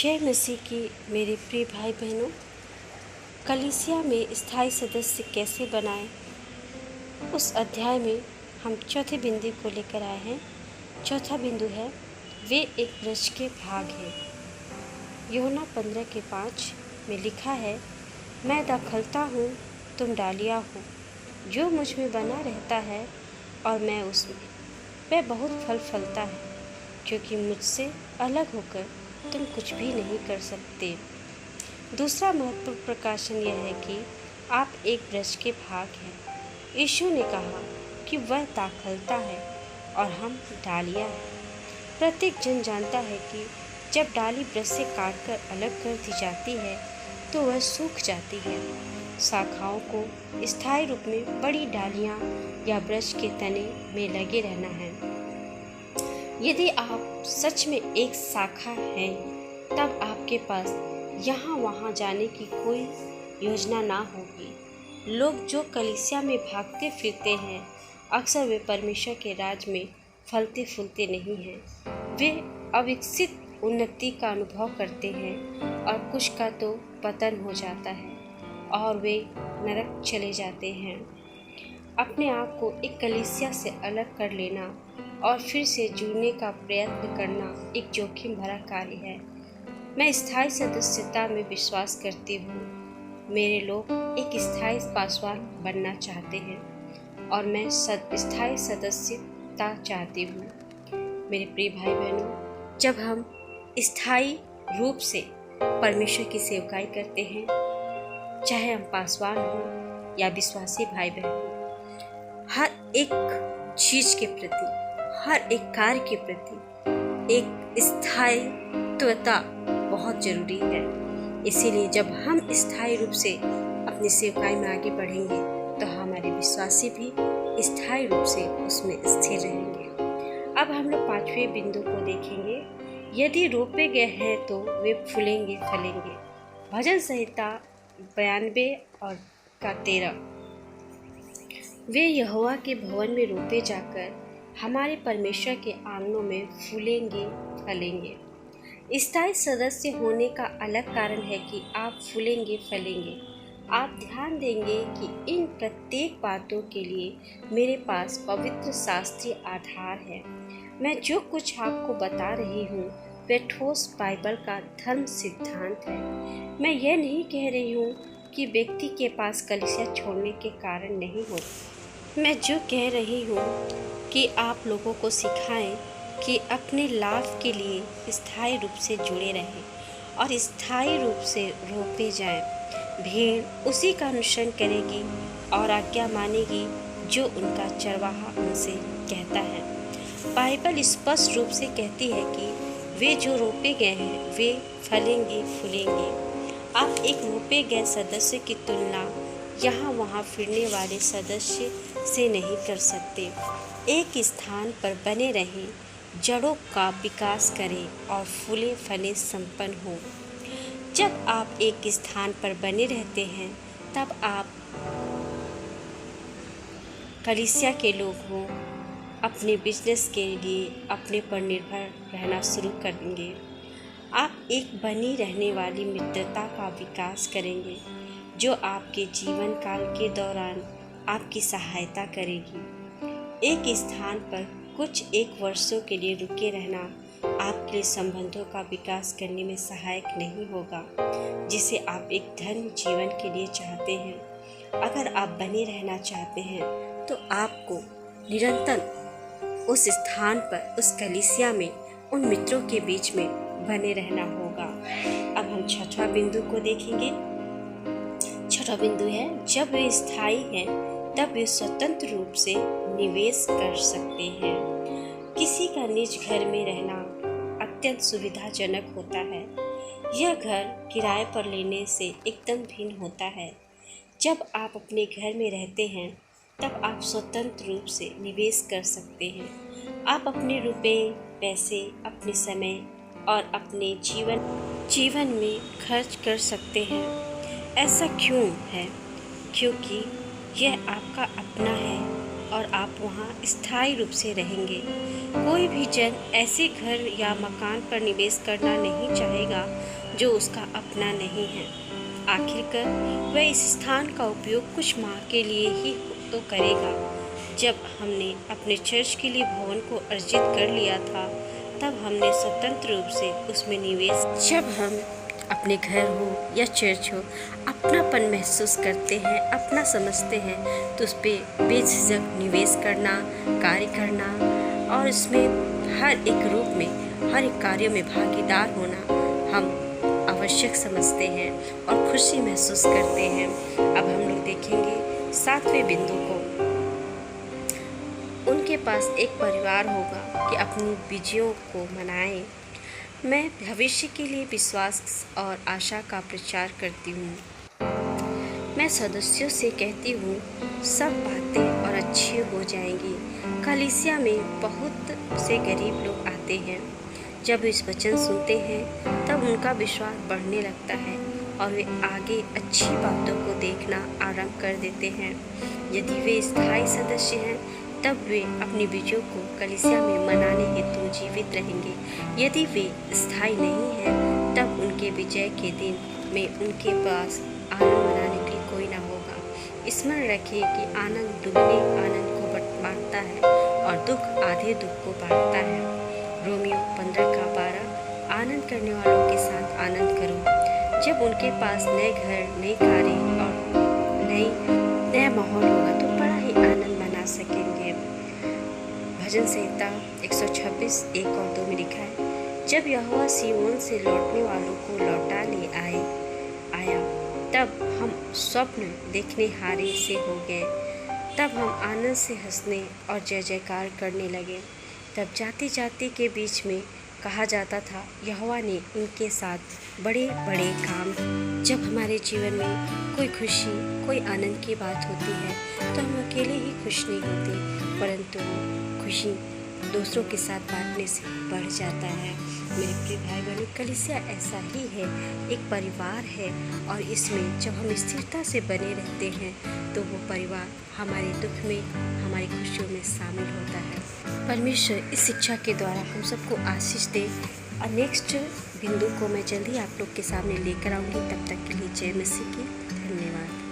जय मसीह की मेरे प्रिय भाई बहनों, कलीसिया में स्थायी सदस्य कैसे बनाएं, उस अध्याय में हम चौथे बिंदु को लेकर आए हैं। चौथा बिंदु है वे एक वृक्ष के भाग हैं। यूहन्ना 15:5 में लिखा है, मैं दाखलता हूँ, तुम डालियाँ हो। जो मुझ में बना रहता है और मैं उसमें, वह बहुत फल फलता है, क्योंकि मुझसे अलग होकर तुम कुछ भी नहीं कर सकते। दूसरा महत्वपूर्ण प्रकाशन यह है कि आप एक वृक्ष के भाग हैं। यीशु ने कहा कि वह दाखलता है और हम डालियाँ हैं। प्रत्येक जन जानता है कि जब डाली वृक्ष से काटकर अलग कर दी जाती है तो वह सूख जाती है। शाखाओं को स्थायी रूप में बड़ी डालियाँ या वृक्ष के तने में लगे रहना है। यदि आप सच में एक शाखा हैं, तब आपके पास यहाँ वहाँ जाने की कोई योजना ना होगी। लोग जो कलीसिया में भागते फिरते हैं, अक्सर वे परमेश्वर के राज में फलते फूलते नहीं हैं। वे अविकसित उन्नति का अनुभव करते हैं और कुछ का तो पतन हो जाता है और वे नरक चले जाते हैं। अपने आप को एक कलीसिया से अलग कर लेना और फिर से जुड़ने का प्रयत्न करना एक जोखिम भरा कार्य है। मैं स्थायी सदस्यता में विश्वास करती हूँ। मेरे लोग एक स्थायी पासवान बनना चाहते हैं और मैं स्थायी सदस्यता चाहती हूँ। मेरे प्रिय भाई बहनों, जब हम स्थायी रूप से परमेश्वर की सेवकाई करते हैं, चाहे हम पासवान हों या विश्वासी भाई बहन, हर एक चीज के प्रति, हर एक कार्य के प्रति एक स्थायित्वता बहुत जरूरी है। इसीलिए जब हम स्थायी रूप से अपनी सेवकाई में आगे बढ़ेंगे तो हमारे विश्वासी भी स्थायी रूप से उसमें स्थिर रहेंगे। अब हम लोग पांचवें बिंदु को देखेंगे। यदि रोपे गए हैं तो वे फूलेंगे फलेंगे। भजन संहिता 92 और 13। वे यहोवा के भवन में रोपे जाकर हमारे परमेश्वर के आंगनों में फूलेंगे फलेंगे। स्थायी सदस्य होने का अलग कारण है कि आप फूलेंगे फलेंगे। आप ध्यान देंगे कि इन प्रत्येक बातों के लिए मेरे पास पवित्र शास्त्रीय आधार है। मैं जो कुछ आपको बता रही हूँ वह ठोस बाइबल का धर्म सिद्धांत है। मैं यह नहीं कह रही हूँ कि व्यक्ति के पास कलीसिया छोड़ने के कारण नहीं होते। मैं जो कह रही हूँ कि आप लोगों को सिखाएं कि अपने लाभ के लिए स्थायी रूप से जुड़े रहें और स्थायी रूप से रोपे जाएं। भेड़ उसी का अनुसरण करेगी और आज्ञा मानेगी जो उनका चरवाहा उनसे कहता है। बाइबल स्पष्ट रूप से कहती है कि वे जो रोपे गए हैं वे फलेंगे फूलेंगे। आप एक रोपे गए सदस्य की तुलना यहाँ वहाँ फिरने वाले सदस्य से नहीं कर सकते। एक स्थान पर बने रहें, जड़ों का विकास करें और फूले फले संपन्न हो। जब आप एक स्थान पर बने रहते हैं तब आप कलीसिया के लोग हों, अपने बिजनेस के लिए अपने पर निर्भर रहना शुरू करेंगे। आप एक बनी रहने वाली मित्रता का विकास करेंगे जो आपके जीवन काल के दौरान आपकी सहायता करेगी। एक स्थान पर कुछ एक वर्षों के लिए रुके रहना आपके लिए संबंधों का विकास करने में सहायक नहीं होगा जिसे आप एक धर्म जीवन के लिए चाहते हैं। अगर आप बने रहना चाहते हैं तो आपको निरंतर उस स्थान पर, उस कलीसिया में, उन मित्रों के बीच में बने रहना होगा। अब हम छठवां बिंदु को देखेंगे। छठवां बिंदु है, जब वे स्थायी हैं तब वे स्वतंत्र रूप से निवेश कर सकते हैं। किसी का निज घर में रहना अत्यंत सुविधाजनक होता है। यह घर किराए पर लेने से एकदम भिन्न होता है। जब आप अपने घर में रहते हैं तब आप स्वतंत्र रूप से निवेश कर सकते हैं। आप अपने रुपए, पैसे, अपने समय और अपने जीवन में खर्च कर सकते हैं। ऐसा क्यों है? क्योंकि यह आपका अपना है और आप वहाँ स्थायी रूप से रहेंगे। कोई भी जन ऐसे घर या मकान पर निवेश करना नहीं चाहेगा जो उसका अपना नहीं है। आखिरकार वह इस स्थान का उपयोग कुछ माह के लिए ही तो करेगा। जब हमने अपने चर्च के लिए भवन को अर्जित कर लिया था, तब हमने स्वतंत्र रूप से उसमें निवेश। जब हम अपने घर हो या चर्च हो अपनापन महसूस करते हैं, अपना समझते हैं, तो उस पर बेझिझक निवेश करना, कार्य करना और उसमें हर एक रूप में, हर एक कार्य में भागीदार होना हम आवश्यक समझते हैं और खुशी महसूस करते हैं। अब हम लोग देखेंगे 7वें बिंदु को। उनके पास एक परिवार होगा कि अपनी विजयों को मनाएं। मैं भविष्य के लिए विश्वास और आशा का प्रचार करती हूँ। मैं सदस्यों से कहती हूँ, सब बातें और अच्छी हो जाएंगी। कलीसिया में बहुत से गरीब लोग आते हैं। जब वे इस वचन सुनते हैं तब उनका विश्वास बढ़ने लगता है और वे आगे अच्छी बातों को देखना आरंभ कर देते हैं। यदि वे स्थायी सदस्य हैं तब वे अपनी विजयों को कलीसिया में मनाने हेतु जीवित रहेंगे। यदि वे स्थायी नहीं हैं तब उनके विजय के दिन में उनके पास आनंद मनाने के लिए कोई ना होगा। स्मरण रखें कि आनंद दुगने आनंद को बांटता है और दुख आधे दुख को बांटता है। रोमियो 15:12 आनंद करने वालों के साथ आनंद करो। जब उनके पास नए घर, नई कारें और नया माहौल होगा तो बड़ा ही आनंद मना सकेंगे। भजन संहिता 126:1 और 2 में लिखा है, जब यहोवा सिय्योन से लौटने वालों को लौटा ले आया, तब हम स्वप्न देखने हारे से हो गए। तब हम आनंद से हंसने और जय जयकार करने लगे। तब जाति जाति के बीच में कहा जाता था, यहोवा ने उनके साथ बड़े बड़े काम। जब हमारे जीवन में कोई खुशी, कोई आनंद की बात होती है तो हम अकेले ही खुश नहीं होते, परंतु खुशी दूसरों के साथ बांटने से बढ़ जाता है। मेरे प्रिय भाई बहनों, कलीसिया ऐसा ही है, एक परिवार है और इसमें जब हम स्थिरता से बने रहते हैं तो वो परिवार हमारे दुख में, हमारी खुशियों में शामिल होता है। परमेश्वर इस शिक्षा के द्वारा हम सबको आशीष दे। और नेक्स्ट बिंदु को मैं जल्दी आप लोग के सामने लेकर आऊँगी। तब तक के लिए जय मसीह की। धन्यवाद।